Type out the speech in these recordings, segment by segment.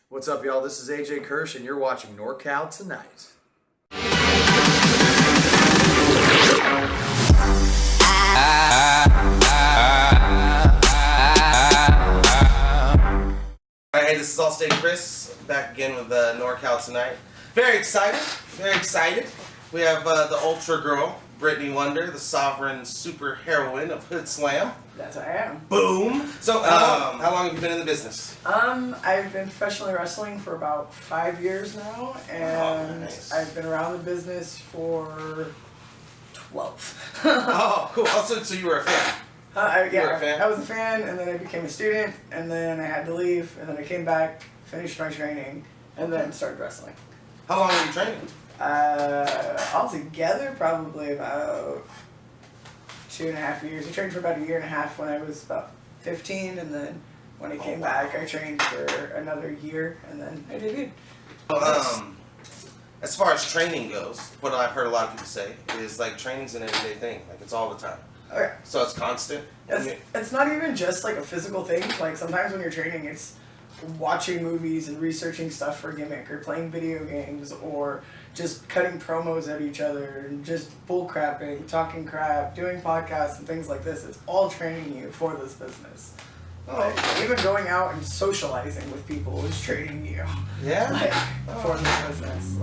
What's up, y'all? This is AJ Kirsch, and you're watching NorCal Tonight. Hey, this is Allstate Chris, back again with NorCal Tonight. Very excited, very excited. We have the Ultra Girl, Brittany Wonder, the sovereign super heroine of Hood Slam. That's what I am. Boom! So, how long have you been in the business? I've been professionally wrestling for about 5 years now, and nice. I've been around the business for 12. Oh, cool. Also, so you were a fan? You were a fan? I was a fan, and then I became a student, and then I had to leave, and then I came back, finished my training, and then started wrestling. How long were you training? Altogether, probably about 2.5 years. I trained for about 1.5 years when I was about 15, and then when I came back, I trained for another year, and then I did it. As far as training goes, what I've heard a lot of people say is like training's an everyday thing. Like it's all the time. Okay. So it's constant. It's not even just like a physical thing. Like sometimes when you're training, it's watching movies and researching stuff for a gimmick, or playing video games, or just cutting promos at each other, and just bullcrapping, talking crap, doing podcasts and things like this. It's all training you for this business. Like, even going out and socializing with people is training you. Yeah. For this business.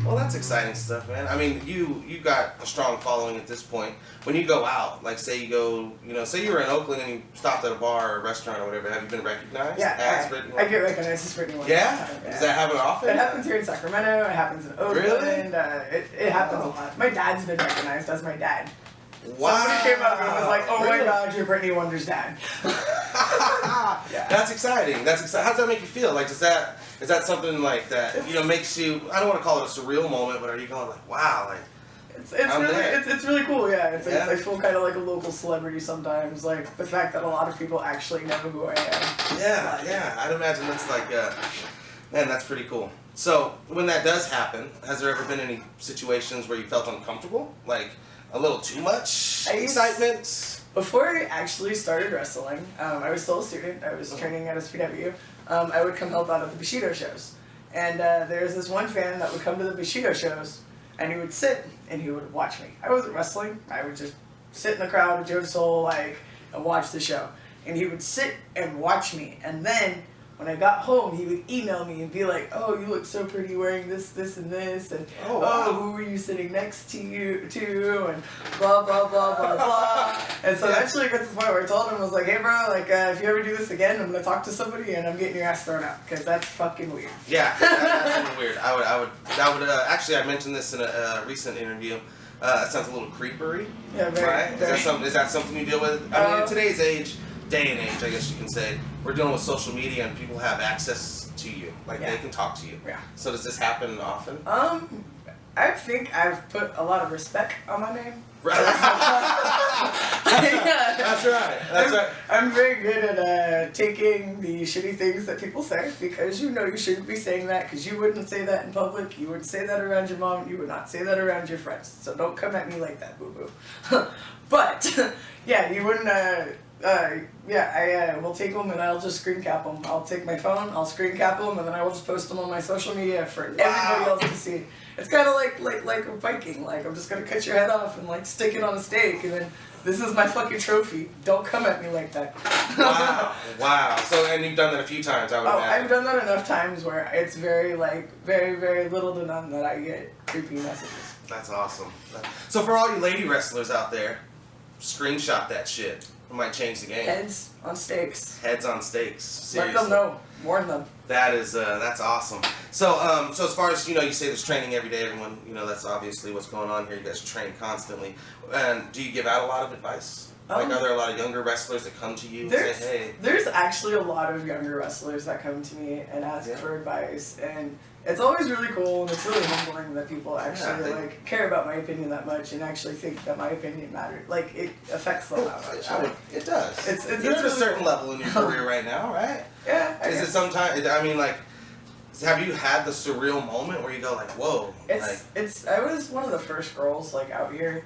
Well, that's exciting stuff, man. I mean, you got a strong following at this point. When you go out, like say you go, say you were in Oakland and you stopped at a bar or a restaurant or whatever, have you been recognized? Yeah, Brittany I get recognized as Brittany Wonder. Yeah? Does that happen often? It happens here in Sacramento. It happens in Oakland. Really? It happens a lot. My dad's been recognized as my dad. Wow. Somebody came up and was like, "Oh Really? my God, you're Brittany Wonder's dad." Yeah. That's exciting. That's exciting. How does that make you feel? Like, is that something like that? Makes you. I don't want to call it a surreal moment, but are you going like, wow, like? It's really cool. Yeah. Yeah. I feel kind of like a local celebrity sometimes. Like the fact that a lot of people actually know who I am. Yeah. I'd imagine that's like, man, that's pretty cool. So when that does happen, has there ever been any situations where you felt uncomfortable, like a little too much excitement? Before I actually started wrestling, I was still a student. I was training at SPW. I would come help out at the Bushido shows. And there's this one fan that would come to the Bushido shows, and he would sit and he would watch me. I wasn't wrestling. I would just sit in the crowd with Joe Soul, and watch the show. And he would sit and watch me. And then when I got home, he would email me and be like, "Oh, you look so pretty wearing this, and this, and wow. who were you sitting next to, and blah, blah, blah, blah, blah." And so eventually I got to the point where I told him, I was like, "Hey, bro, if you ever do this again, I'm going to talk to somebody and I'm getting your ass thrown out, because that's fucking weird." Yeah, that's a little weird. That would actually, I mentioned this in a recent interview. It sounds a little creepery, Yeah, very, right? very. Is that something you deal with? I mean, in today's day and age, I guess you can say, we're dealing with social media and people have access to you. Like, they can talk to you. Yeah. So does this happen often? I think I've put a lot of respect on my name. Right. That's right. I'm very good at taking the shitty things that people say, because you shouldn't be saying that, because you wouldn't say that in public, you wouldn't say that around your mom, you would not say that around your friends. So don't come at me like that, boo-boo. But, yeah, you wouldn't, I will take them and I'll just screen cap them. I'll take my phone, I'll screen cap them, and then I will just post them on my social media for everybody else to see. It's kind of like a Viking. Like, I'm just going to cut your head off and stick it on a stake, and then this is my fucking trophy. Don't come at me like that. Wow. So, and you've done that a few times, I would imagine. I've done that enough times where it's very, very little to none that I get creepy messages. That's awesome. So for all you lady wrestlers out there, screenshot that shit. It might change the game. Heads on stakes. Heads on stakes. Seriously. Let them know. Warn them. That's awesome. So so as far as you say, there's training every day. Everyone, that's obviously what's going on here. You guys train constantly. And do you give out a lot of advice? Are there a lot of younger wrestlers that come to you and say, "Hey"? There's actually a lot of younger wrestlers that come to me and ask for advice, and it's always really cool, and it's really humbling that people actually care about my opinion that much and actually think that my opinion matters. Like, it affects them that much. It does. It's You're at a really certain level in your career right now, right? Yeah. Is it sometimes? I mean, have you had the surreal moment where you go whoa? I was one of the first girls out here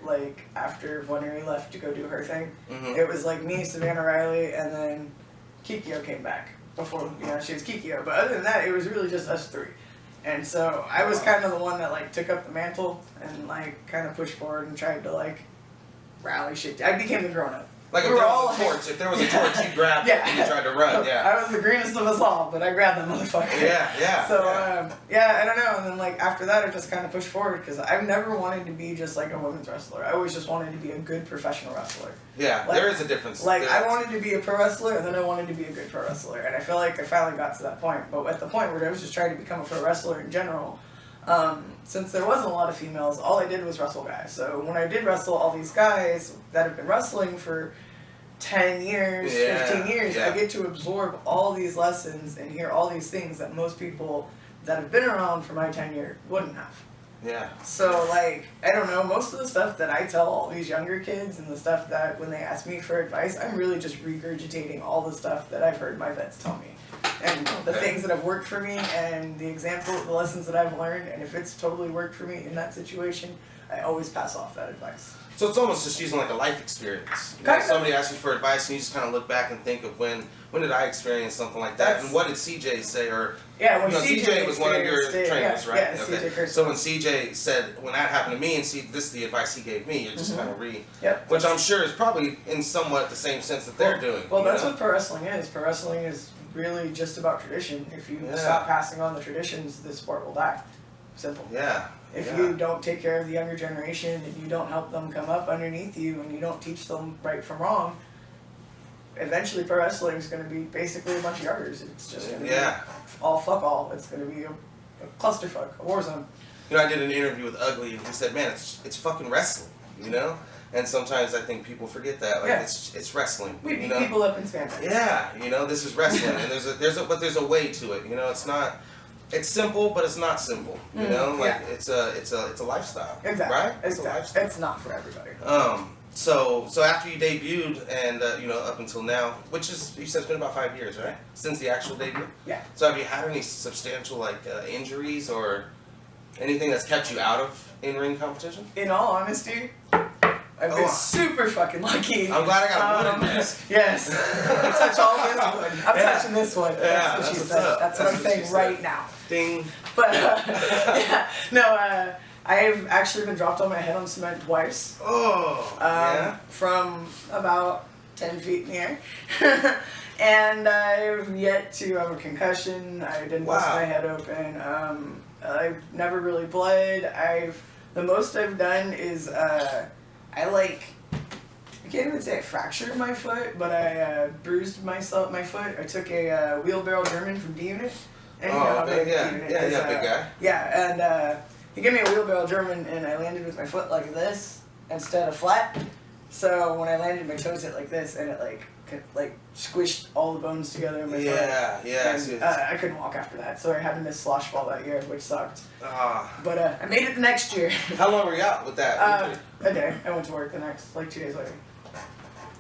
after Vonnery left to go do her thing. Mm-hmm. It was me, Savannah Riley, and then Kikyo came back. before, she was Kikyo. But other than that, it was really just us three. And so I was kind of the one that, like, took up the mantle and, like, kind of pushed forward and tried to, like, rally shit. I became the grown-up. Like, if there was a torch, you grabbed it and you tried to run, yeah. I was the greenest of us all, but I grabbed that motherfucker. Yeah. So, I don't know. And then, like, after that, I just kind of pushed forward because I've never wanted to be just, like, a women's wrestler. I always just wanted to be a good professional wrestler. Yeah, like, there is a difference. Like, I wanted to be a pro wrestler, and then I wanted to be a good pro wrestler. And I feel like I finally got to that point. But at the point where I was just trying to become a pro wrestler in general, since there wasn't a lot of females, all I did was wrestle guys. So when I did wrestle all these guys that have been wrestling for 10 years, 15 years, I get to absorb all these lessons and hear all these things that most people that have been around for my tenure wouldn't have. Yeah. So, like, I don't know, most of the stuff that I tell all these younger kids and the stuff that when they ask me for advice, I'm really just regurgitating all the stuff that I've heard my vets tell me. And the things that have worked for me and the lessons that I've learned, and if it's totally worked for me in that situation, I always pass off that advice. So it's almost just using like a life experience. You know, somebody asks you for advice and you just kind of look back and think of when did I experience something like that, and what did CJ say, or when CJ was one of your trainers, right? Yeah, okay. CJ so when CJ said, when that happened to me, and this is the advice he gave me, you're just kind of which I'm sure is probably in somewhat the same sense that they're doing. Well, that's what pro wrestling is. Pro wrestling is really just about tradition. If you stop passing on the traditions, the sport will die. Simple. Yeah. If you don't take care of the younger generation and you don't help them come up underneath you and you don't teach them right from wrong, eventually pro wrestling is going to be basically a bunch of yarders. It's just going to be all fuck all. It's going to be a clusterfuck, a war zone. You know, I did an interview with Ugly and he said, man, it's fucking wrestling, you know? And sometimes I think people forget that. Like, it's wrestling. We beat people up in spandex. Yeah, you know, this is wrestling and there's a way to it, you know, it's simple, but it's not simple. You know, like it's a lifestyle. Exactly. Right? It's a lifestyle. It's not for everybody. So after you debuted and up until now, which is you said it's been about 5 years, right? Since the actual debut. Yeah. So have you had any substantial injuries or anything that's kept you out of in-ring competition? In all honesty, I've been super fucking lucky. I'm glad I got a wooden mask. Yes. Touch all this one. I'm touching this one. Yeah, that's what she said. That's what I'm saying right now. Ding. But, I've actually been dropped on my head on cement twice. Oh, From about 10 feet in the air. And I've yet to have a concussion. I didn't bust my head open. I've never really bled. The most I've done is, I can't even say I fractured my foot, but I bruised my foot. I took a wheelbarrow German from D-Unit. And you know how big D-Unit is. Big guy. Yeah, and he gave me a wheelbarrow German, and I landed with my foot like this instead of flat. So when I landed, my toes hit like this, and it squished all the bones together in my foot. Yeah. And, I couldn't walk after that, so I had to miss slosh ball that year, which sucked. But I made it the next year. How long were you out with that? A day. I went to work the next, 2 days later.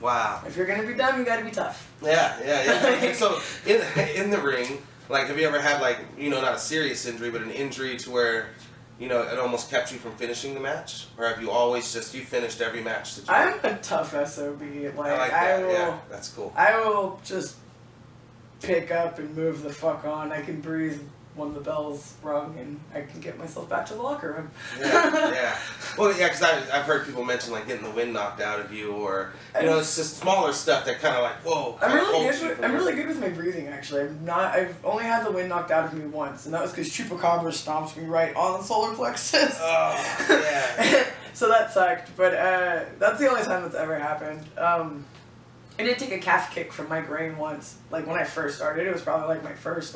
Wow. If you're gonna be dumb, you gotta be tough. Yeah. So in the ring, have you ever had not a serious injury, but an injury to where it almost kept you from finishing the match, or have you always you finished every match that you? I'm a tough SOB. I like that. That's cool. I will just pick up and move the fuck on. I can breathe when the bell's rung, and I can get myself back to the locker room. Yeah. Well, because I've heard people mention getting the wind knocked out of you, or it's just smaller stuff that kind of whoa. I'm really good with my breathing, actually. I've only had the wind knocked out of me once, and that was because Chupacabra stomped me right on the solar plexus. Oh, yeah. So that sucked, but that's the only time that's ever happened. I did take a calf kick from Mike Rain once. When I first started, it was probably my first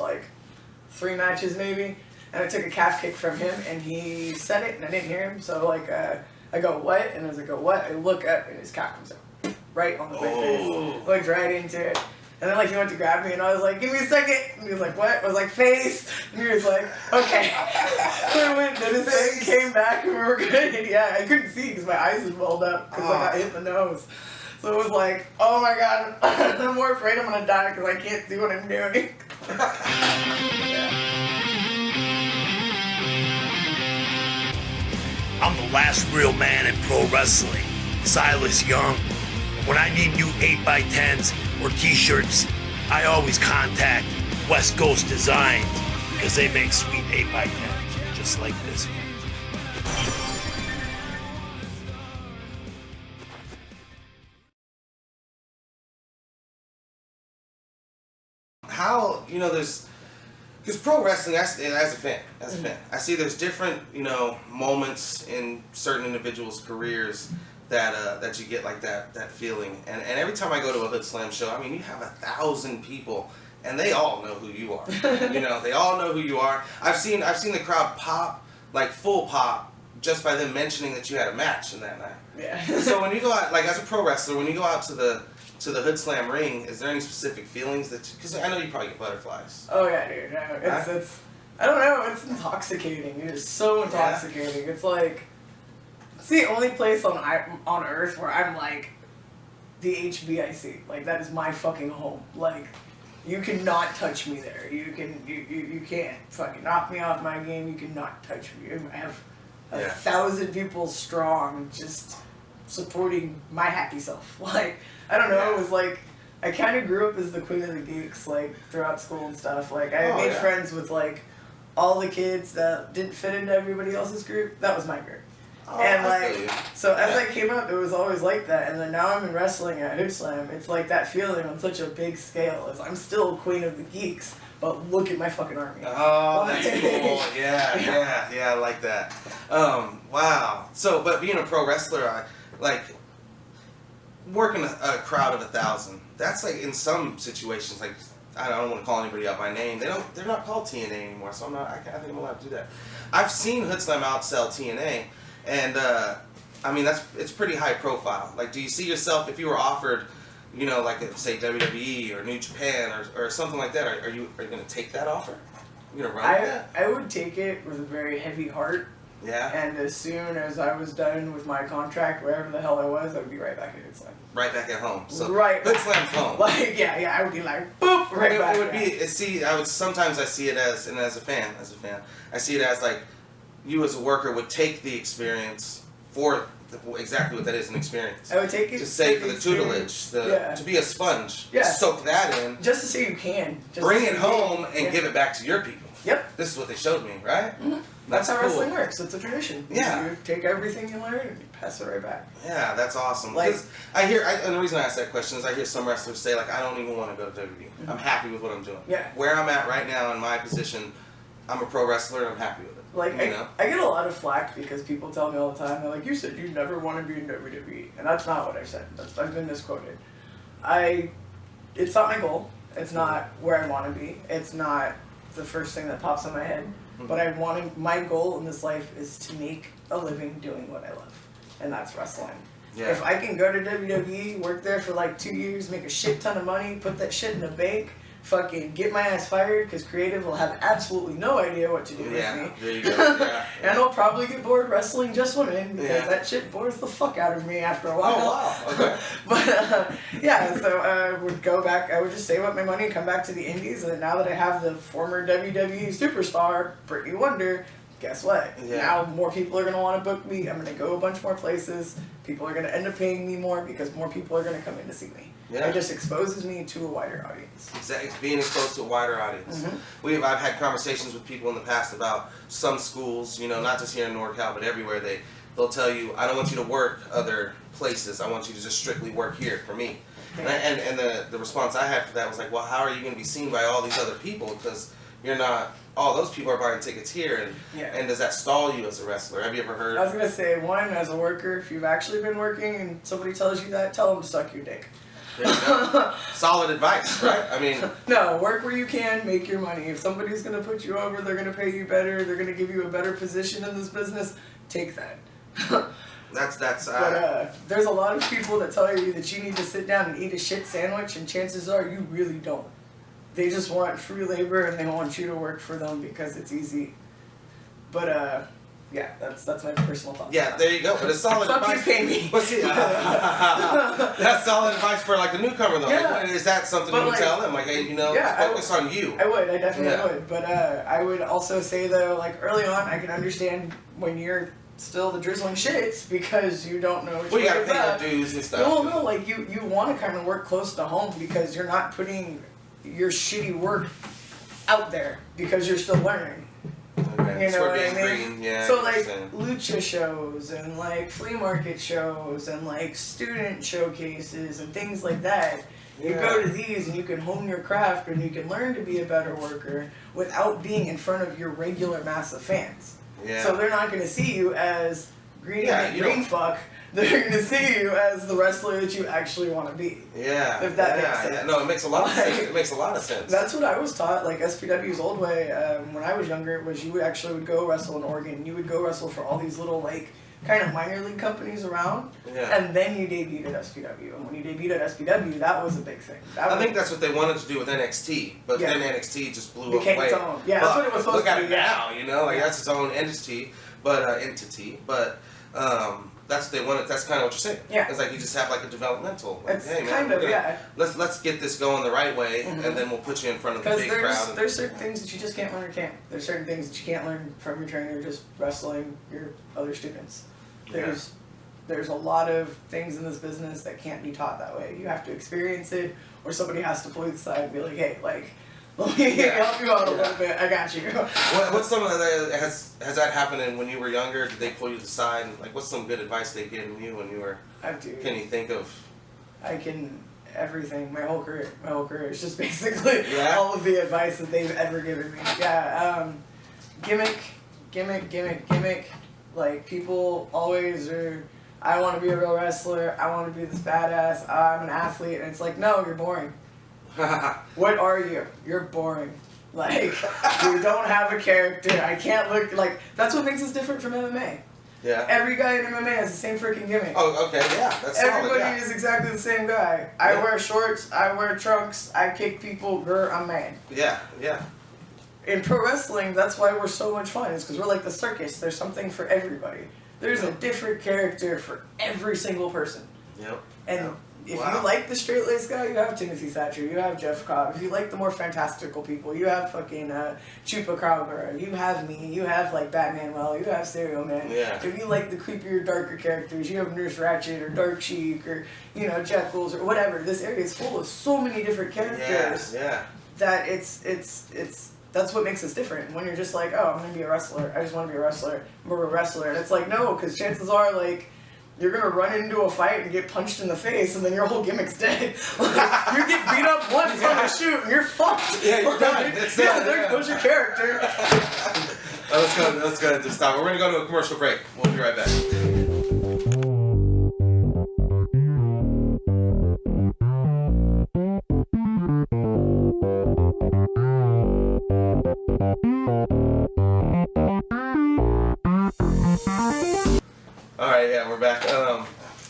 3 matches maybe, and I took a calf kick from him, and he said it, and I didn't hear him, so I go, what? And as I go, what? I look up, and his calf comes out right on my face, looked right into it, and then he went to grab me, and I was like, give me a second, and he was like, what? I was like, face, and he was like, okay, so I went, and his face came back, and we were good, and I couldn't see, because my eyes had welled up, because I got hit in the nose. So it was like, oh my god, I'm more afraid I'm gonna die because I can't see what I'm doing. I'm the last real man in pro wrestling, Silas Young. When I need new 8x10s or t-shirts, I always contact West Coast Designs because they make sweet 8x10 just like this one. How, there's, because pro wrestling, as a fan, I see there's different, moments in certain individuals' careers that you get like that feeling. And every time I go to a Hood Slam show, I mean, you have 1,000 people, and they all know who you are. They all know who you are. I've seen the crowd pop, like full pop, just by them mentioning that you had a match in that night. Yeah. So when you go out, like as a pro wrestler, when you go out to the Hood Slam ring, is there any specific feelings because I know you probably get butterflies. Oh yeah, dude. No, it's I don't know. It's intoxicating. It is so intoxicating. Yeah. It's like it's the only place on earth where I'm like the HBIC. Like that is my fucking home. Like you cannot touch me there. You can't fucking knock me off my game. You cannot touch me. I have 1,000 people strong just supporting my happy self. Like I don't know. It was like I kind of grew up as the queen of the geeks, like throughout school and stuff. Like I made friends with like all the kids that didn't fit into everybody else's group. That was my group. And like so as I came up, it was always like that. And then now I'm in wrestling at Hood Slam. It's like that feeling on such a big scale. It's I'm still queen of the geeks, but look at my fucking army. Oh, that's cool. Yeah, I like that. Wow. So, but being a pro wrestler, I like working a crowd of 1,000. That's like in some situations, like I don't want to call anybody out by name. They're not called TNA anymore, so I think I'm allowed to do that. I've seen Hood Slam outsell TNA, and I mean it's pretty high profile. Like, do you see yourself if you were offered, like say WWE or New Japan or something like that? Are you going to take that offer? You gonna run with that? I would take it with a very heavy heart. Yeah. And as soon as I was done with my contract, wherever the hell I was, I would be right back at Hood Slam. Right back at home. So right. Hood Slam's home. Like I would be like boop right back. It would be. Sometimes I see it as, and as a fan, I see it as like you as a worker would take the experience for exactly what that is, an experience. I would take it to say for the tutelage, to be a sponge, soak that in, just to say you can, bring it home and give it back to your people. Yep. This is what they showed me, right? Mm-hmm. That's how wrestling works. It's a tradition. Yeah. You take everything you learn and you pass it right back. Yeah, that's awesome. Because and the reason I ask that question is I hear some wrestlers say, like, I don't even want to go to WWE. Mm-hmm. I'm happy with what I'm doing. Yeah. Where I'm at right now in my position, I'm a pro wrestler and I'm happy with it. Like, I get a lot of flack because people tell me all the time, they're like, you said you never want to be in WWE. And that's not what I said. I've been misquoted. It's not my goal. It's not where I want to be. It's not the first thing that pops in my head. Mm-hmm. But my goal in this life is to make a living doing what I love. And that's wrestling. Yeah. If I can go to WWE, work there for like 2 years, make a shit ton of money, put that shit in the bank, fucking get my ass fired because creative will have absolutely no idea what to do with me. There you go. Yeah. And I'll probably get bored wrestling just women because that shit bores the fuck out of me after a while. Oh, wow. Okay. But, so I would go back, I would just save up my money, come back to the indies, and now that I have the former WWE superstar, Brittany Wonder, guess what? Yeah. Now more people are going to want to book me. I'm going to go a bunch more places. People are going to end up paying me more because more people are going to come in to see me. Yeah. It just exposes me to a wider audience. Exactly, being exposed to a wider audience. Mm-hmm. I've had conversations with people in the past about some schools, not just here in NorCal, but everywhere. They'll tell you, I don't want you to work other places. I want you to just strictly work here for me. Yeah. And the response I had for that was like, well, how are you going to be seen by all these other people? Because you're not. All those people are buying tickets here, and does that stall you as a wrestler? Have you ever heard? I was gonna say, one, as a worker, if you've actually been working and somebody tells you that, tell them to suck your dick. There you go. Solid advice, right? I mean, no, work where you can, make your money. If somebody's gonna put you over, they're gonna pay you better. They're gonna give you a better position in this business. Take that. That's. But there's a lot of people that tell you that you need to sit down and eat a shit sandwich, and chances are you really don't. They just want free labor and they want you to work for them because it's easy. But yeah, that's my personal thoughts. Yeah, there you go. But it's solid advice. Fuck you, pay me. Well, see, that's solid advice for like a newcomer though. Yeah. Like, is that something you would tell them? Like, hey, focus on you. I would. I definitely would. But I would also say though, like early on, I can understand when you're still the drizzling shits because you don't know which way you gotta pay your dues and stuff. No, like you want to kind of work close to home because you're not putting your shitty work out there because you're still learning. Okay. You know what I mean? Green. Yeah, So I like understand. lucha shows and like flea market shows and like student showcases and things like that. You go to these and you can hone your craft and you can learn to be a better worker without being in front of your regular mass of fans. Yeah. So they're not going to see you as green you green don't- fuck. They're going to see you as the wrestler that you actually want to be. Yeah. If that yeah, makes sense. Yeah. No, it makes a lot of Like, sense. It makes a lot of sense. That's what I was taught. Like SPW's old way when I was younger was you would go wrestle in Oregon. You would go wrestle for all these little like kind of minor league companies around, Yeah. and then you debuted at SPW. And when you debuted at SPW, that was a big thing. I think that's what they wanted to do with NXT, but Yeah. then NXT just blew Became away. its own. Yeah, that's what it was supposed Look at to it be. now, you know, like Yeah. that's its own entity, but that's what they wanted. That's kind of what you're saying. Yeah. It's like you just have like a developmental. Like, It's hey man, kind we're of, gonna- yeah. Let's get this going the right way, Mhm. and then we'll put you in front of the Because big crowd. there's certain things that you just can't learn at camp. There's certain things that you can't learn from your trainer just wrestling your other students. There's a lot of things in this business that can't be taught that way. You have to experience it, or somebody has to pull you aside and be like, hey, like, let me help you out a little bit. I got you. What's some of that has that happened when you were younger? Did they pull you aside? Like, what's some good advice they've given you when you were? I do. Can you think of? I can everything. My whole career is just basically Yeah? all of the advice that they've ever given me. Yeah. Gimmick. Like people always are. I want to be a real wrestler. I want to be this badass. I'm an athlete, and it's like, no, you're boring. What are you? You're boring. Like you don't have a character. I can't look like. That's what makes us different from MMA. Yeah. Every guy in MMA has the same freaking gimmick. Oh, okay, yeah, that's Everybody solid, yeah. is exactly the same guy. I Yeah. wear shorts, I wear trunks, I kick people, grr, I'm mad. Yeah, yeah. In pro wrestling, that's why we're so much fun, is because we're like the circus. There's something for everybody. There's a different character for every single person. Yep. And if Wow. you like the straight-laced guy, you have Timothy Thatcher, you have Jeff Cobb. If you like the more fantastical people, you have fucking Chupacabra, you have me, you have like Batman Well, you have Stereo Man. Yeah. If you like the creepier, darker characters, you have Nurse Ratched or Dark Sheik or, you know, Jekylls or whatever. This area is full of so many different characters Yeah. that it's that's what makes us different. When you're just like, oh, I'm gonna be a wrestler, I just want to be a wrestler, I'm a wrestler. And it's like, no, because chances are, like, you're gonna run into a fight and get punched in the face, and then your whole gimmick's dead. Like, you get beat up once on a shoot, and you're fucked. Yeah, you're done. It's done. There goes your character. Let's go to stop. We're gonna go to a commercial break. We'll be right back. All right, yeah, we're back.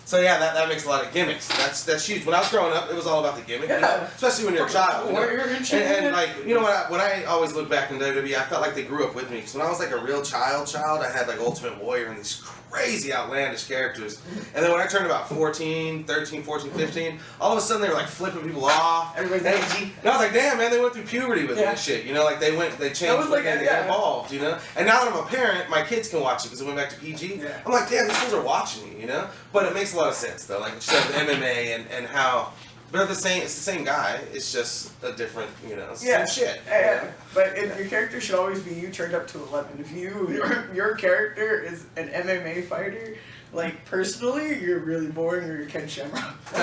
So yeah, that makes a lot of gimmicks. That's huge. When I was growing up, it was all about the gimmick, you know? Yeah. Especially when you're a child. You know? Warrior and shit. And like, you know what? When I always look back in WWE, I felt like they grew up with me. Because when I was like a real child, I had like Ultimate Warrior and these crazy outlandish characters. And then when I turned about 13, 14, 15, all of a sudden they were like flipping people off. Everybody's and, edgy. and I was like, damn man, they went through puberty with Yeah. this shit. You know, like they changed, was like, they yeah. evolved. You know. And now that I'm a parent, my kids can watch it because it went back to PG. Yeah. I'm like, damn, these kids are watching me. You know. But it makes a lot of sense though, like the MMA and how they're the same. It's the same guy. It's just a different, you know, it's the same shit. Yeah. But your character should always be you turned up to 11. If your character is an MMA fighter, like personally, you're really boring or you're Ken Shamrock. But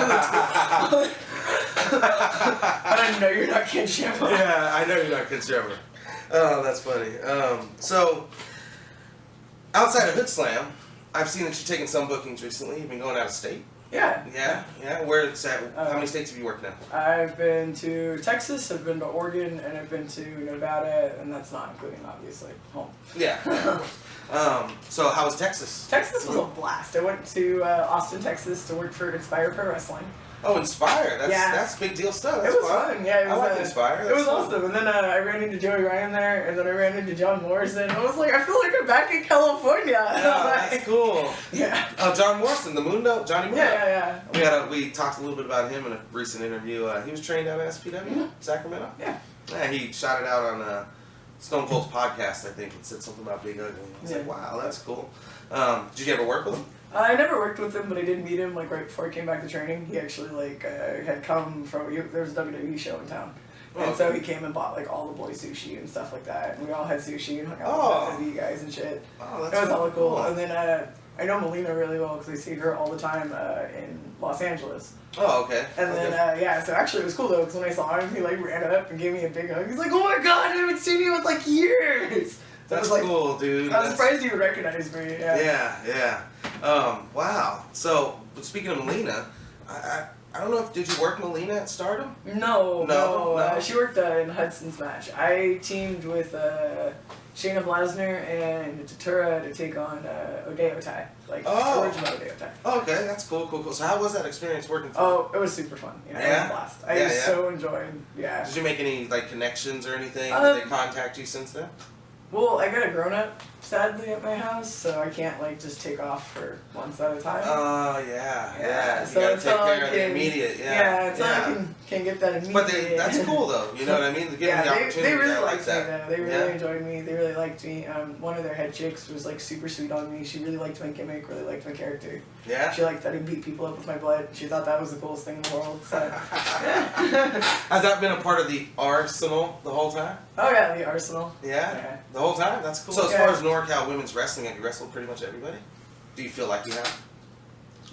I know you're not Ken Shamrock. Yeah, I know you're not concerned. Oh, that's funny. So outside of Hood Slam, I've seen that you're taking some bookings recently. You've been going out of state. Yeah. Yeah. Where it's at? How many states have you worked now? I've been to Texas, I've been to Oregon, and I've been to Nevada, and that's not including, obviously, home. Yeah. So how was Texas? Texas was a blast. I went to Austin, Texas to work for Inspire Pro Wrestling. Oh, Inspire. Yeah. That's big deal stuff. That's It was fun. Yeah, it was, I like Inspire. It That's was fun. awesome. And then I ran into Joey Ryan there, and then I ran into John Morrison. I was like, I feel like I'm back in California. Yeah, that's cool. Yeah. John Morrison, the Mundo, Johnny Mundo. Yeah. We talked a little bit about him in a recent interview. He was trained out at SPW, Sacramento. Yeah. Yeah, he shouted out on Stone Cold's podcast, I think, and said something about Big Ugly. I was like, wow, that's cool. Did you ever work with him? I never worked with him, but I did meet him like right before I came back to training. He actually had come from there was a WWE show in town, And so he came and bought like all the boys sushi and stuff like that, and we all had sushi and hung out with you guys and shit. Oh, that's it was hella cool. cool. And then I know Melina really well because I see her all the time in Los Angeles. Oh, okay. And then so actually it was cool though because when I saw him, he like ran up and gave me a big hug. He's like, "Oh my god, I haven't seen you in like years." So That's like, cool, dude. I was surprised you would recognize me. Yeah. Wow. So, speaking of Melina, I don't know if did you work Melina at Stardom? No. She worked in Hudson's match. I teamed with Shayna Blasner and Tatura to take on Odeyo Tai, like original Odeyo Tai. Oh, okay, that's cool. So how was that experience working for you? Oh, it was super fun. Yeah, it was a blast. I so enjoyed. Yeah. Did you make any like connections or anything? Did they contact you since then? Well, I got a grown-up, sadly, at my house, so I can't, like, just take off for months at a time. Oh, yeah. So you gotta take care of the immediate, until I can get that immediate. But that's cool, though. You know what I mean? Give them the opportunity. They really like liked me, though. They really enjoyed me. They really liked me. One of their head chicks was, like, super sweet on me. She really liked my gimmick, really liked my character. Yeah? She liked that I beat people up with my blood. She thought that was the coolest thing in the world. So. Has that been a part of the arsenal the whole time? Oh, yeah, the arsenal. Yeah? The whole time? That's cool. So as far as NorCal women's wrestling, have you wrestled pretty much everybody? Do you feel like you have?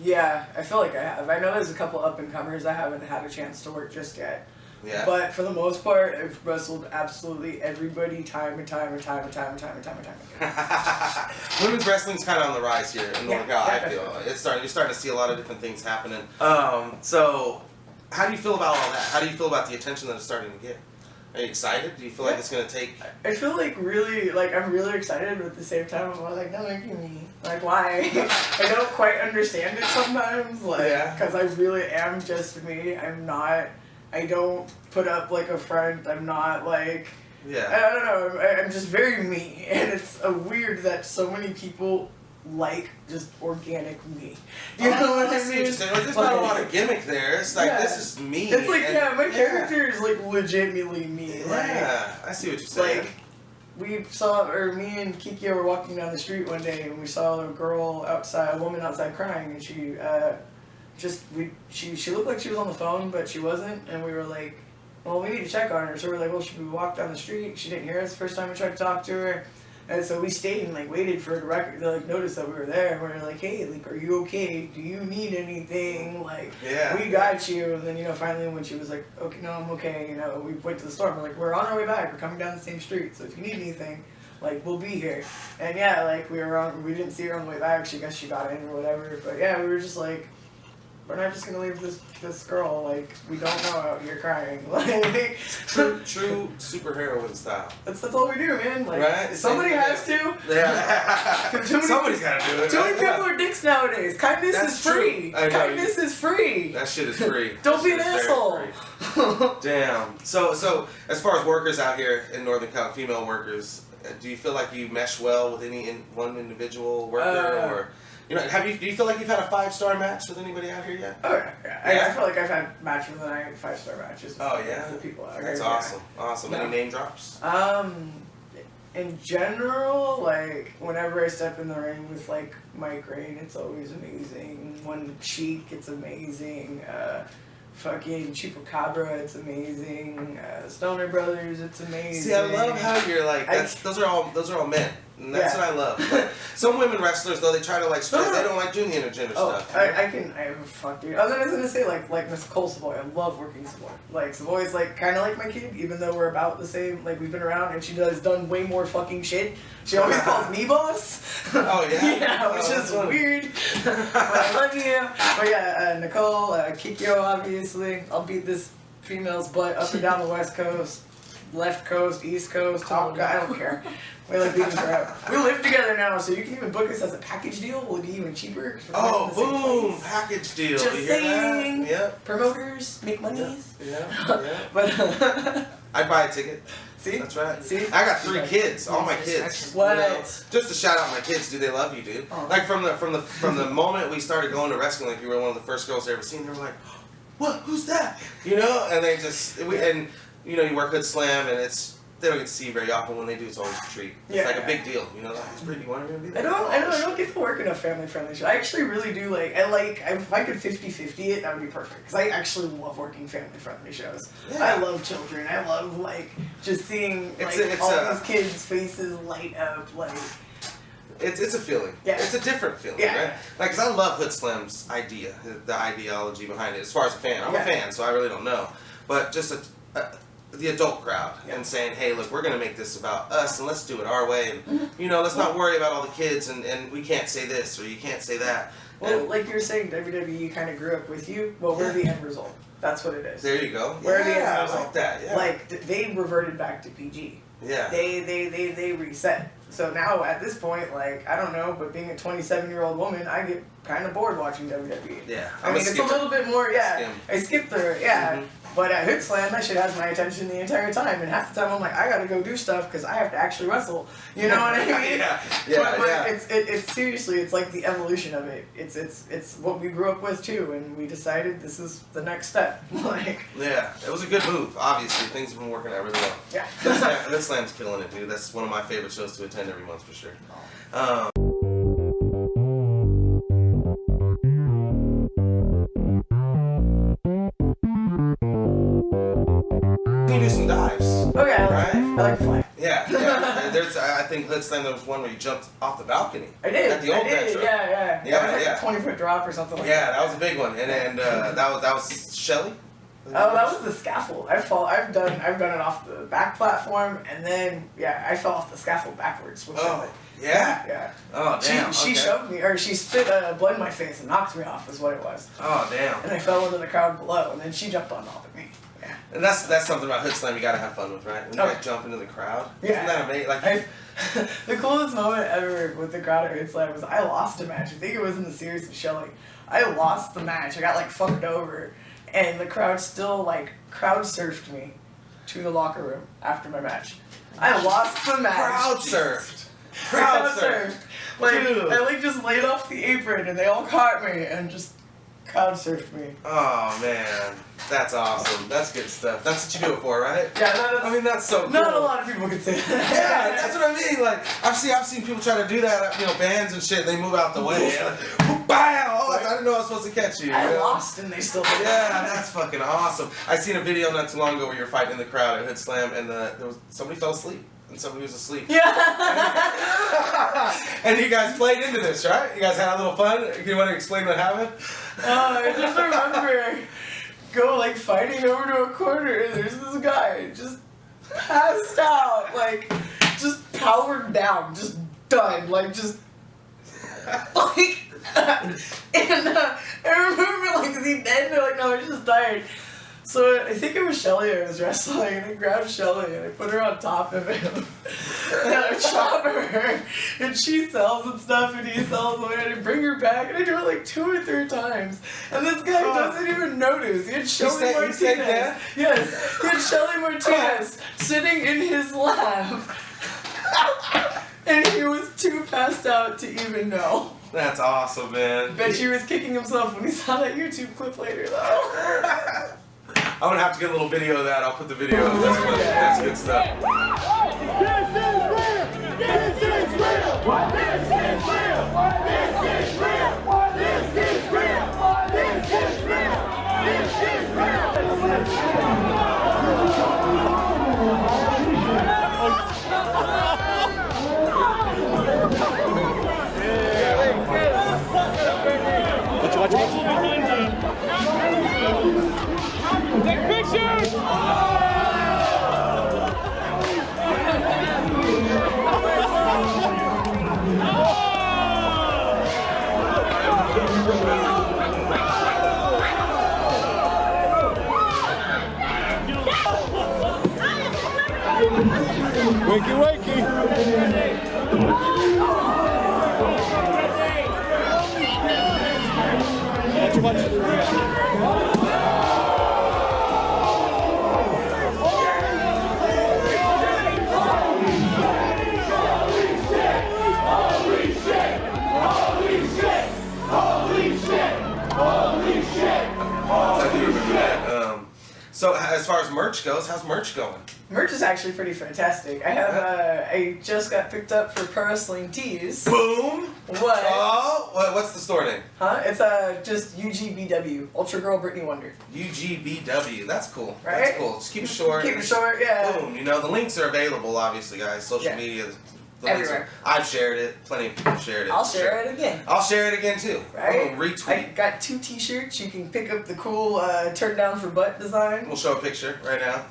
Yeah, I feel like I have. I know there's a couple up-and-comers I haven't had a chance to work just yet. Yeah. But for the most part, I've wrestled absolutely everybody time and time again. Women's wrestling's kind of on the rise here in NorCal. I feel you're starting to see a lot of different things happening. So how do you feel about all that? How do you feel about the attention that it's starting to get? Are you excited? Do you feel like it's gonna take? I feel like I'm really excited, but at the same time, I'm like, not making me. Like, why? I don't quite understand it sometimes, because I really am just me. I don't put up like a front. I'm not like. Yeah. I don't know. I'm just very me, and it's weird that so many people like just organic me. You know what I mean? There's not a lot of gimmick there. It's like this is me. It's like my character is like legitimately me. Yeah, I see what you're saying. Like me and Kikyo were walking down the street one day and we saw a woman outside crying, and she looked like she was on the phone, but she wasn't, and we were like, well, we need to check on her. So we're like, well, should we walk down the street? She didn't hear us the first time we tried to talk to her. And so we stayed and like waited for her to notice that we were there, and we were like, hey, like, are you okay? Do you need anything? Like, we got you. And then, finally when she was like, okay, no, I'm okay, we went to the store. We're like, we're on our way back. We're coming down the same street. So if you need anything, like, we'll be here. And like we didn't see her on the way back. She got in or whatever. But yeah, we were just like, we're not just gonna leave this girl, like, we don't know, out here crying. Like, true superheroine style. That's all we do, man. Like, right? Somebody has to. Yeah. Somebody's gotta do it. Too many people are dicks nowadays. Kindness is free. Kindness is free. That shit is free. Don't be an asshole. Damn. So as far as workers out here in Northern Cal, female workers, do you feel like you mesh well with one individual worker, or? Do you feel like you've had a 5-star match with anybody out here yet? Oh yeah. I feel like I've had match of the night 5-star matches. With people out here. That's awesome. Awesome. Any name drops? In general, like, whenever I step in the ring with like Mike Rain, it's always amazing. One Cheek, it's amazing. Fucking Chupacabra, it's amazing. Stoner Brothers, it's amazing. See, I love how you're like, those are all men. And that's what I love. Like, some women wrestlers, though, they try to, like, they don't like doing the intergender stuff. Fuck, dude. I was gonna say, like Miss Cole Savoy. I love working Savoy. Like, Savoy's, like, kind of like my kid, even though we're about the same. Like, we've been around, and she has done way more fucking shit. She always calls me boss. Oh, yeah? Yeah, which is weird. But I love you. But yeah, Nicole, Kikyo, obviously. I'll beat this female's butt up and down the West Coast, left coast, East Coast, top guy. I don't care. We like beating her up. We live together now, so you can even book us as a package deal. Will it be even cheaper? Oh, boom! Package deal. Just you saying. Hear that? Yep. Promoters make monies. Yeah. But I'd buy a ticket. See? That's right. See? I got 3 kids. All my kids. What? Just to shout out my kids, dude. They love you, dude. Oh. Like from the moment we started going to wrestling, like you were one of the first girls I ever seen. They were like, "What? Who's that?" And they just you work Hood Slam, and they don't get to see very often. When they do, it's always a treat. It's like a big deal, you know. Like, is Brittany Wonder gonna be there? I don't get to work in a family-friendly show. I actually really do if I could 50-50 it, that would be perfect. Because I actually love working family-friendly shows. Yeah. I love children. I love just seeing all these kids' faces light up. It's a feeling. Yeah. It's a different feeling, right? Like, cause I love Hood Slam's idea, the ideology behind it. As far as a fan, I'm a fan, so I really don't know. But just the adult crowd and saying, hey, look, we're gonna make this about us and let's do it our way, and you know, let's not worry about all the kids and we can't say this or you can't say that. Well, and, like you were saying, WWE kind of grew up with you. Well, we're the end result. That's what it is. There you go. We're the end I result. like that. Yeah. They reverted back to PG. Yeah. They reset. So now at this point, I don't know, but being a 27-year-old woman, I get kind of bored watching WWE. Yeah. I mean, it's a little bit more, I skip through it, But at Hood Slam, that shit has my attention the entire time, and half the time I'm like, I gotta go do stuff because I have to actually wrestle. You know what I mean? But it's seriously, it's like the evolution of it. It's what we grew up with too, and we decided this is the next step. Yeah, it was a good move. Obviously, things have been working out really well. Yeah. This Slam's killing it, dude. That's one of my favorite shows to attend every month for sure. You do some dives. Okay, I like to fly. Yeah. I think Hood Slam, there was one where you jumped off the balcony. I did. At the old Metro. Yeah. That was a 20-foot drop or something like that. Yeah, that was a big one. And that was Shelly? Oh, that was the scaffold. I've done it off the back platform, and then I fell off the scaffold backwards. Oh, yeah. Oh, damn. She shoved me, or she spit blood in my face and knocked me off. Is what it was. Oh, damn. And I fell into the crowd below, and then she jumped on top of me. Yeah. And that's something about Hood Slam you gotta have fun with, right? When you jump into the crowd. Yeah. Isn't that amazing? The coolest moment ever with the crowd at Hood Slam was I lost a match. I think it was in the series of Shelly. I lost the match. I got fucked over. And the crowd still crowd surfed me to the locker room after my match. I lost the match. Crowd surfed. Crowd surfed. Dude. I just laid off the apron and they all caught me and just crowd surfed me. Oh man, that's awesome. That's good stuff. That's what you do it for, right? Yeah, I mean that's so cool. Not a lot of people can say that. Yeah, that's what I mean. I've seen people try to do that. Bands and shit. They move out the way. Bam! Oh, I didn't know I was supposed to catch you. I lost and they still did. Yeah, that's fucking awesome. I seen a video not too long ago where you were fighting in the crowd at Hood Slam, and somebody fell asleep. And somebody was asleep. Yeah. And you guys played into this, right? You guys had a little fun. You want to explain what happened? I just remember fighting over to a corner and there's this guy just passed out, just powered down, just done, and I remember the end, they're no, he's just tired. So I think it was Shelly I was wrestling, and I grabbed Shelly and I put her on top of him. And I chop her, and she sells and stuff, and he sells away, and I bring her back, and I do it 2 or 3 times. And this guy doesn't even notice. He had Shelly Martinez. Yes, he had Shelly Martinez sitting in his lap. And he was too passed out to even know. That's awesome, man. Bet he was kicking himself when he saw that YouTube clip later, though. I'm gonna have to get a little video of that. I'll put the video up. That's good stuff. This is real! This is real! This is real! This is real! This is real! This is real! This is Take pictures! Wakey, wakey! Watch. So as far as merch goes, how's merch going? Merch is actually pretty fantastic. I have I just got picked up for Pro Wrestling Tees. Boom! What? Oh, what's the store name? Huh? It's just UGBW, Ultra Girl Brittany Wonder. UGBW. That's cool. Right? That's cool. Just keep it short. Keep it short, yeah. Boom. You know, the links are available, obviously, guys. Social Yeah. media. The links Everywhere. I've shared it. Plenty of people have shared it. I'll share it again. I'll share it again, too. Right? Boom. Retweet. I got 2 t-shirts. You can pick up the cool turn down for butt design. We'll show a picture right now.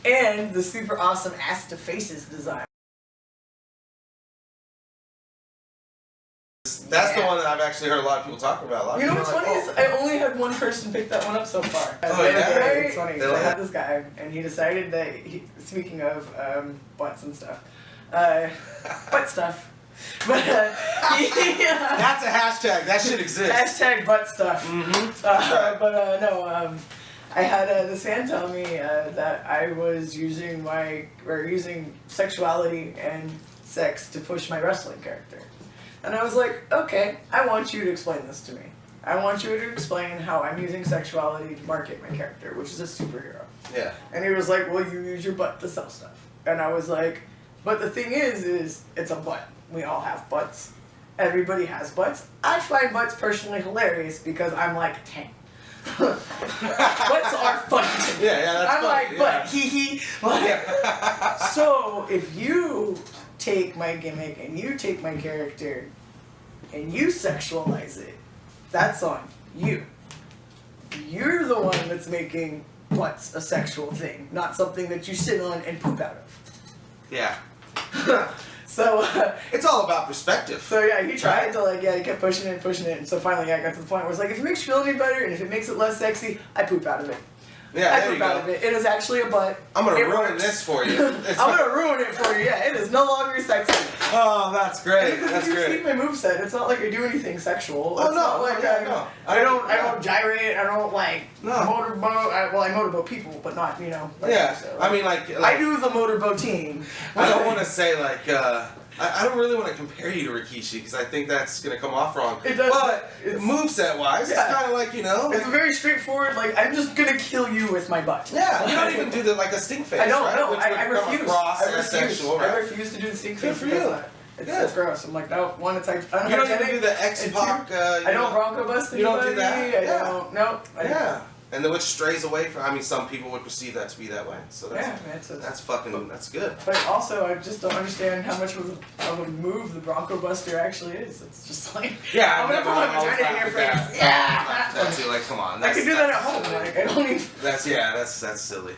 And the super awesome ass to faces design. That's the one that I've actually heard a lot of people talking about. A lot of You know people what's are funny like, is I only had one person pick that one up so far. Oh, yeah? It's funny. They I had like- this guy, and he decided that, speaking of butts and stuff, butt stuff. But That's a hashtag. That should exist. hashtag butt stuff. Mm-hmm. No, I had this fan tell me that I was using using sexuality and sex to push my wrestling character. And I was like, okay, I want you to explain this to me. I want you to explain how I'm using sexuality to market my character, which is a superhero. Yeah. And he was like, well, you use your butt to sell stuff. And I was like, but the thing is it's a butt. We all have butts. Everybody has butts. I find butts personally hilarious because I'm like 10. Butts are funny. Yeah, that's I'm funny, like, yeah. butt, hee hee. Like, so if you take my gimmick and you take my character and you sexualize it, that's on you. You're the one that's making butts a sexual thing, not something that you sit on and poop out of. Yeah. So, It's all about perspective. so yeah, he tried to he kept pushing it, and so finally I got to the point where it's like, if it makes you feel any better and if it makes it less sexy, I poop out of it. Yeah, I there poop you out of go. it. It is actually a butt. I'm gonna It ruin works. this for you. I'm gonna ruin it for you. Yeah, it is no longer sexy. Oh, that's great. Because That's if you see great. my moveset, it's not like I do anything sexual. Oh, It's no, not like yeah, no. I don't gyrate. I don't No. motorboat. I motorboat people, but not Like Yeah, so, I mean, like I do the motorboating. I don't want to say I don't really want to compare you to Rikishi because I think that's gonna come off wrong. It does, But it's- moveset wise, Yeah. it's kind of like It's very straightforward. Like, I'm just gonna kill you with my butt. Yeah, you don't even do a stink face. I don't right? know. Which I would come refuse. across I as refuse. sexual, right? I refuse to do the stink Good face for because you. it's gross. I'm like, no. One, it's like You don't even do the X-Pac. I don't bronco bust You don't anybody. do that? I Yeah. don't. No. I don't. Yeah, and then which strays away from. I mean, some people would perceive that to be that way. So that's Yeah, that's good. But also, I just don't understand how much of a move the Bronco Buster actually is. It's just like, Yeah, I'm gonna put my vagina in your face. Yeah! That's too, like, come on. I can do that at home. Like, I don't need. That's silly.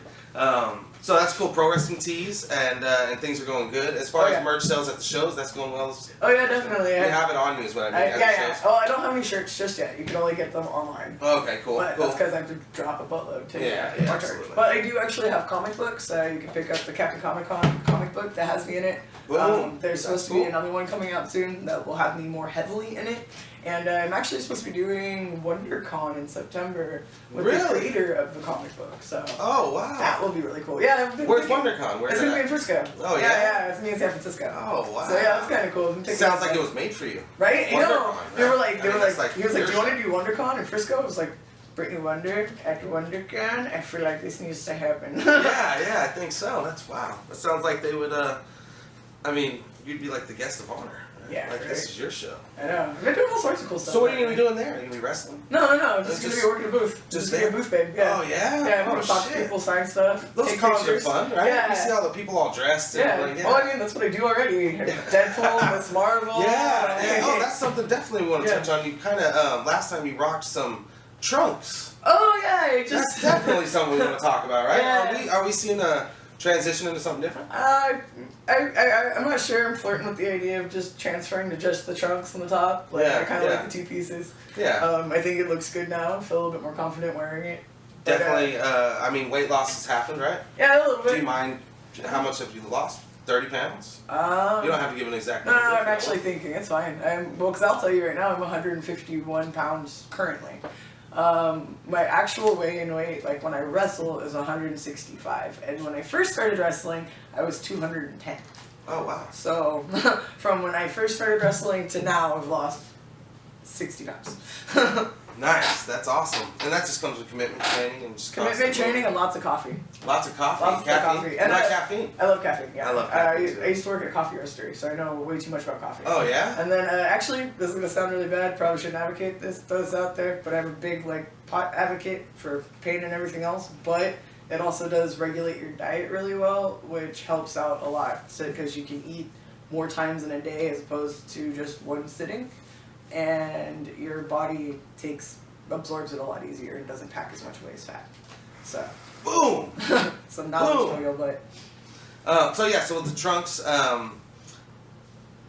So that's cool. Pro wrestling tees and things are going good. As far Oh, yeah. as merch sales at the shows, that's going well. Oh, yeah, definitely. You have it on you is what I mean. at the Yeah. shows. Oh, I don't have any shirts just yet. You can only get them online. Okay, cool. But cool. that's because I have to drop a buttload to Yeah, charge. absolutely. But I do actually have comic books. You can pick up the Captain Comic Con comic book that has me in it. Boom. There's supposed That's to be cool. another one coming out soon that will have me more heavily in it. And I'm actually supposed to be doing WonderCon in September with the Really? creator of the comic book. So Oh wow. that will be really cool. Yeah. I've been Where's thinking- WonderCon? Where's It's gonna be that? in Frisco. Oh, yeah? Yeah, it's me in San Francisco. Oh wow. So yeah, that's kind of cool. Sounds like it was made for you. Right? You know, WonderCon, they were right? like, I mean, that's like he was like, do you your want to do WonderCon in Frisco? I was like, Brittany Wonder at WonderCon. I feel like this needs to happen. Yeah, I think so. That's wow. That sounds like they would. I mean, you'd be like the guest of honor. Right? Yeah, Like right. this is your show. I know. I've been doing all sorts of cool stuff. So what are you gonna be doing there? Are you gonna be wrestling? No. I'm just gonna Just- be working a booth. just be a there? booth babe. Yeah. Oh yeah. Yeah, I'm Oh gonna talk to shit. people, sign stuff. Those take cons pictures. are fun, right? Yeah. You see all the people all dressed. And Yeah. like, Well, I mean, that's what I do already. Deadpool, Miss Marvel. Yeah. Oh, that's something definitely we want to Yeah. touch on. You kind of last time you rocked some trunks. Oh yeah, it That's just. definitely something we want to talk about, right? Yeah. Are we seeing a transition into something different? I'm not sure. I'm flirting with the idea of just transferring to just the trunks on the top. Like, Yeah, I kind of yeah. like the two pieces. Yeah. I think it looks good now. I feel a little bit more confident wearing it. But, Definitely. I mean, weight loss has happened, right? Yeah, a little bit. Do you mind how much have you lost? 30 pounds? You Um, don't have to give an exact no, number. if I'm you don't actually want. thinking it's fine. Because I'll tell you right now, I'm 151 pounds currently. My actual weigh-in weight, like when I wrestle, is 165, and when I first started wrestling, I was 210. Oh, wow. So from when I first started wrestling to now, I've lost 60 pounds. Nice. That's awesome. And that just comes with commitment training and just Commitment training and lots of coffee. Lots of coffee. Lots of caffeine. coffee. You And like caffeine? I love caffeine. Yeah. I love caffeine, too. I used to work at a coffee roastery, so I know way too much about coffee. Oh yeah. And then actually, this is gonna sound really bad. Probably shouldn't advocate this out there, but I'm a big pot advocate for pain and everything else. But it also does regulate your diet really well, which helps out a lot. So because you can eat more times in a day as opposed to just one sitting, and your body absorbs it a lot easier and doesn't pack as much waste fat. So Boom. some knowledge for you, but So with the trunks,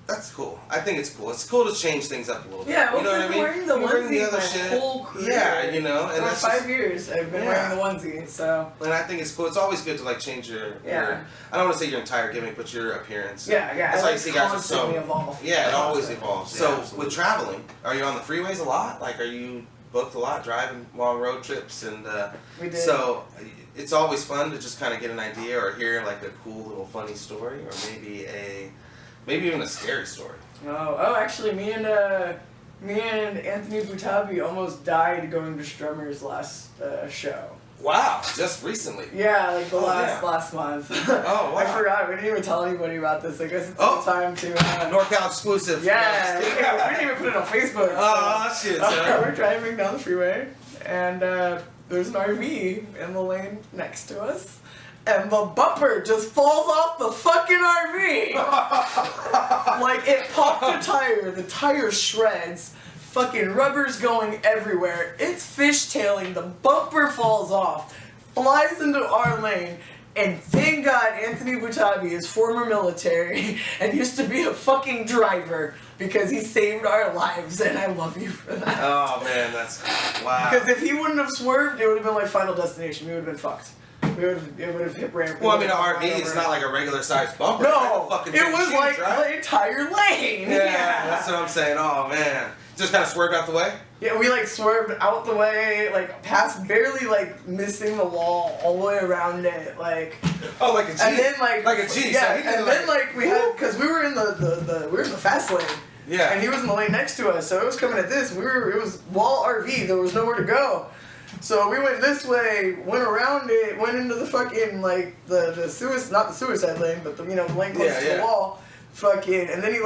that's cool. I think it's cool. It's cool to change things up a little bit. yeah, you know what I mean? wearing the You bring the onesie other my shit. whole career. Yeah, and For that's 5 just, years I've been Yeah. wearing the onesie, so and I think it's cool. It's always good to change your I don't want to say your entire gimmick, but your appearance. yeah. That's I why you see guys are constantly so evolve. Yeah, it always Constantly. evolves. Yeah, So absolutely. with traveling, are you on the freeways a lot? Are you booked a lot, driving long road trips, and We did. so it's always fun to just kind of get an idea or hear a cool little funny story, or maybe even a scary story. Actually, me and Anthony Butabi almost died going to Strummer's last show. Wow, just recently. Yeah, the Oh, last month. Oh, wow. I forgot. We didn't even tell anybody about this. I guess it's the time to. NorCal exclusive. Yeah, we didn't even put it on Facebook. Oh shit, son. We're driving down the freeway, and there's an RV in the lane next to us, and the bumper just falls off the fucking RV. It popped a tire. The tire shreds. Fucking rubber's going everywhere. It's fishtailing. The bumper falls off, flies into our lane. And thank God Anthony Butabi is former military and used to be a fucking driver because he saved our lives, and I love you for that. Oh man, that's wow. Because if he wouldn't have swerved, it would have been like Final Destination. We would have been fucked. It would have hit ramp. Well, I mean, an RV is not like a regular sized bumper. No, fucking it was huge, like right? the entire lane. Yeah, that's what I'm saying. Oh man, just kind of swerved out the way. Yeah, we swerved out the way, past barely missing the wall all the way around it, Oh, like a G. and then like a G. yeah, So he did and then we had because we were in the fast lane. Yeah. And he was in the lane next to us, so it was coming at this. It was wall RV. There was nowhere to go. So we went this way, went around it, went into the fucking the suicide, not the suicide lane, but the lane close to the wall, and then he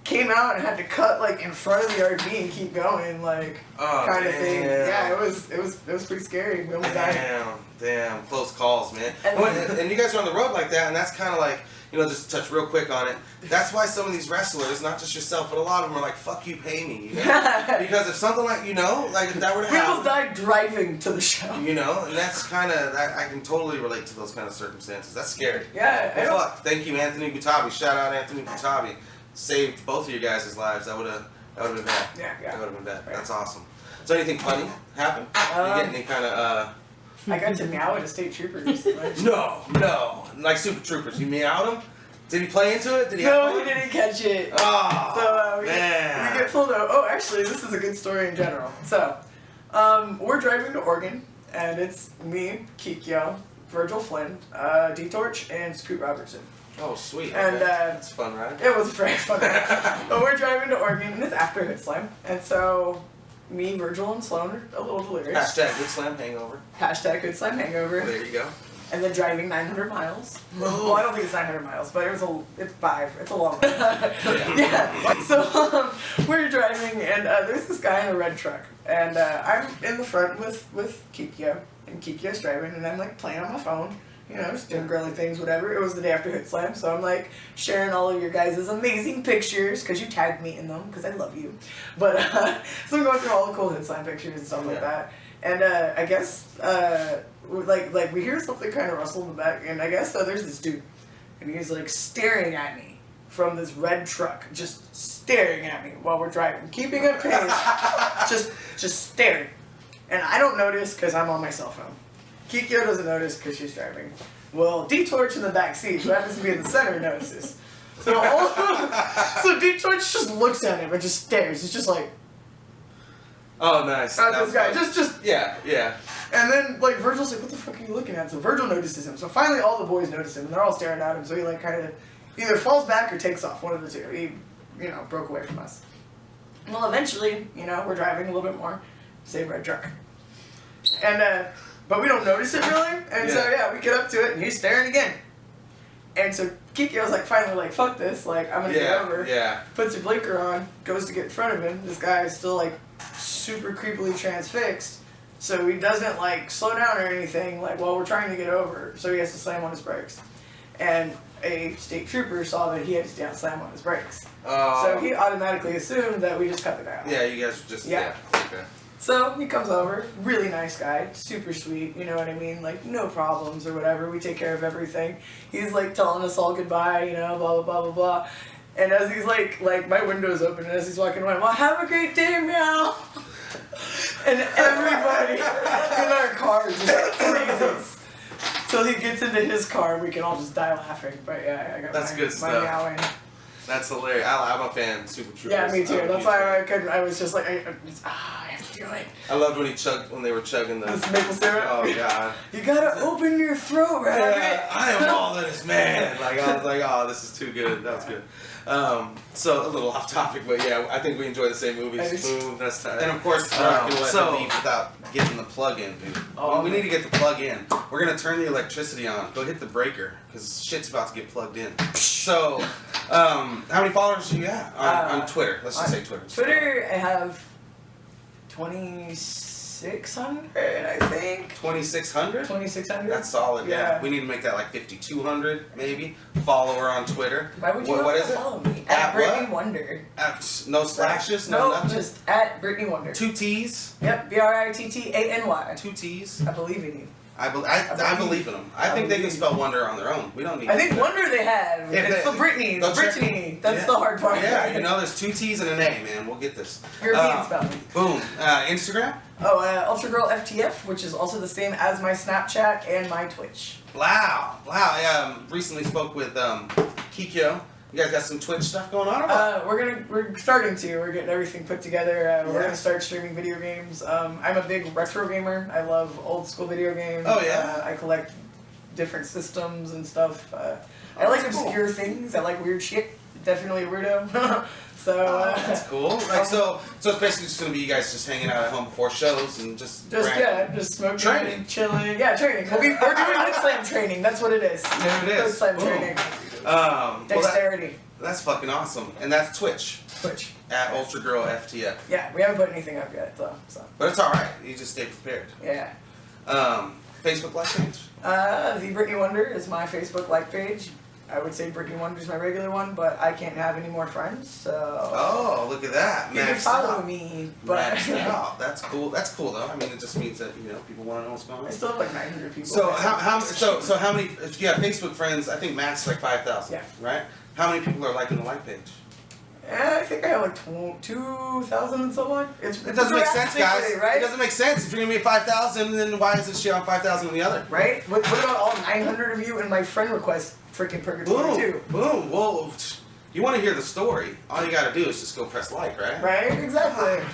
came out and had to cut in front of the RV and keep going, kind of thing. Yeah, it was pretty scary. We almost died. Damn, close calls, man. And- And you guys are on the road like that, and that's kind of just to touch real quick on it. That's why some of these wrestlers, not just yourself, but a lot of them are like, "Fuck you, pay me," because if something if that were to We happen, almost died driving to the show. and that's kind of I can totally relate to those kind of circumstances. That's scary. Yeah. Well, fuck. Thank you, Anthony Butabi. Shout out Anthony Butabi. Saved both of you guys' lives. That would have been bad. Yeah. That would have been bad. Right. That's awesome. So anything funny happen? You get any kind of I got to meow at a state trooper recently. No. Like Super Troopers. You meowed him? Did he play into it? Did he have No, fun? he didn't catch it. Oh, So we man. get pulled over. Oh, actually, this is a good story in general. So, we're driving to Oregon, and it's me, Kikyo, Virgil Flynn, D-Torch, and Scoot Robertson. Oh, sweet. And, okay. That's fun, right? It was very fun. But we're driving to Oregon, and it's after Hood Slam, and so me, Virgil, and Sloan are a little delirious. Hashtag Good Slam Hangover. Hashtag Hood Slam hangover. There you go. And then driving 900 miles. Well, I don't think it's 900 miles, but it's 5. It's a long ride. Yeah. So we're driving, and there's this guy in a red truck, and I'm in the front with Kikyo, and Kikyo's driving, and I'm playing on my phone, just doing girly things, whatever. It was the day after Hit Slam, so I'm sharing all of your guys' amazing pictures because you tagged me in them because I love you. But so I'm going through all the cool Hit Slam pictures and stuff like that. And I guess we hear something kind of rustle in the back, and I guess there's this dude, and he's staring at me from this red truck, just staring at me while we're driving, keeping a pace, just staring. And I don't notice because I'm on my cell phone. Kikyo doesn't notice because she's driving. Well, D-Torch in the back seat, who happens to be in the center, notices. So so D-Torch just looks at him and just stares. It's just Oh, nice. at this guy, just Yeah. And then Virgil's what the fuck are you looking at? So Virgil notices him. So finally all the boys notice him, and they're all staring at him. So he kind of either falls back or takes off, one of the two. He broke away from us. Well, eventually, we're driving a little bit more, same red truck. And but we don't notice it really. And so we get up to it, and he's staring again. And so Kiki was like, finally, like, fuck this, like, I'm gonna get over. Yeah. Puts her blinker on, goes to get in front of him. This guy is still like super creepily transfixed, so he doesn't like slow down or anything. Like while we're trying to get over, so he has to slam on his brakes. And a state trooper saw that he had to slam on his brakes. So he automatically assumed that we just cut the guy off. Yeah, you guys just okay. So he comes over, really nice guy, super sweet, you know what I mean? Like, no problems or whatever, we take care of everything. He's like telling us all goodbye, you know, blah, blah, blah, blah, blah. And as he's like my window's open, and as he's walking away, well, have a great day, meow. And everybody in our car just freezes. Till he gets into his car, we can all just die laughing. But yeah, I got That's good my stuff. meowing. That's hilarious. I'm a fan of Super Troopers. Yeah, me too. That's why I couldn't. I was just like, I have to do it. I loved when they were chugging the This maple syrup. Oh god. You gotta open your throat, right? Yeah, I am all that is man. Like I was like, oh, this is too good. That was good. So a little off topic, but yeah, I think we enjoy the same movies. Boom, that's tight. And of course, we're not gonna let them leave without getting the plug in, dude. We need to get the plug in. We're gonna turn the electricity on. Go hit the breaker, because shit's about to get plugged in. So, how many followers do you have on Twitter? Let's just say Twitter. Twitter, I have 2,600, I think. 2,600? 2,600. That's solid. Yeah. We need to make that like 5,200 maybe. Follower on Twitter. Why would you what is it? follow me? At Brittany what? Wonder. No slashes. No, nothing. just at Brittany Wonder. 2 T's. Yep, Brittany. 2 T's. I believe in you. I believe in them. I think they can spell Wonder on their own. We don't need. I think Wonder they have. It's the Brittany. The Brittany. That's the hard part. Yeah, you know, there's 2 T's and an A, man. We'll get this. European spelling. Boom. Instagram. Ultra Girl FTF, which is also the same as my Snapchat and my Twitch. Wow. I recently spoke with Kikyo. You guys got some Twitch stuff going on? Or what? We're starting to. We're getting everything put together. We're gonna start streaming video games. I'm a big retro gamer. I love old school video games. Oh yeah. I collect different systems and stuff. I like obscure things. I like weird shit. Definitely a weirdo. So that's cool. Like so it's basically just gonna be you guys just hanging out at home before shows and just smoking, training, chilling. Yeah, training. We're doing Hood Slam training. That's what it is. There it is. Hood Slam training. Dexterity. That's fucking awesome. And that's Twitch. At Ultra Girl FTF. Yeah, we haven't put anything up yet though. So. But it's alright. You just stay prepared. Yeah. Facebook like page? The Brittany Wonder is my Facebook like page. I would say Brittany Wonder is my regular one, but I can't have any more friends, so... Oh, look at that. You can follow me, but... That's cool. That's cool, though. I mean, it just means that, you know, people want to know what's going on. I still have like 900 people. So how many... If you have Facebook friends, I think max like 5,000, right? How many people are liking the like page? I think I have like 2,000 and so on. It doesn't make sense, guys. Right? It doesn't make sense. If you're going to be at 5,000, then why is this shit on 5,000 on the other? Right? What about all 900 of you in my friend request freaking purgatory too? Boom. Well, you want to hear the story. All you got to do is just go press like, right? Right? Exactly.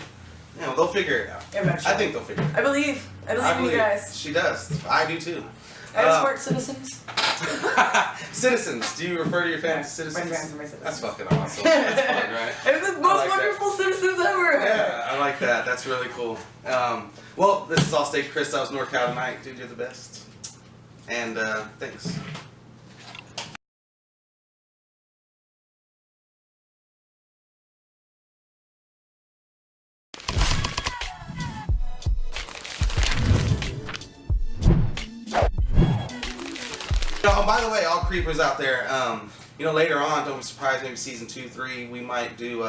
Yeah, well, they'll figure it out. Eventually. I think they'll figure it out. I believe in you guys. She does. I do too. I have smart citizens. Citizens. Do you refer to your fans as citizens? My fans are my citizens. That's fucking awesome. That's fun, right? And the most wonderful citizens ever. Yeah, I like that. That's really cool. Well, this is Allstate Chris. That was NorCal Tonight. Dude, you're the best. And thanks. Oh, by the way, all creepers out there, you know, later on, don't be surprised, maybe season 2, 3, we might do,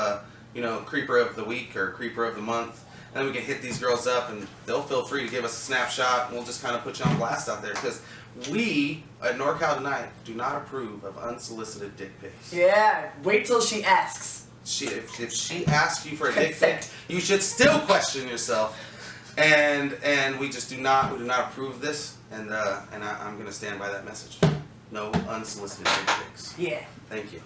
you know, creeper of the week or creeper of the month, and then we can hit these girls up, and they'll feel free to give us a snapshot, and we'll just kind of put you on blast out there, because we, at NorCal Tonight, do not approve of unsolicited dick pics. Yeah, wait till she asks. If she asks you for a dick pic, you should still question yourself, and we just do not approve this. And I'm going to stand by that message. No unsolicited dick pics. Yeah. Thank you.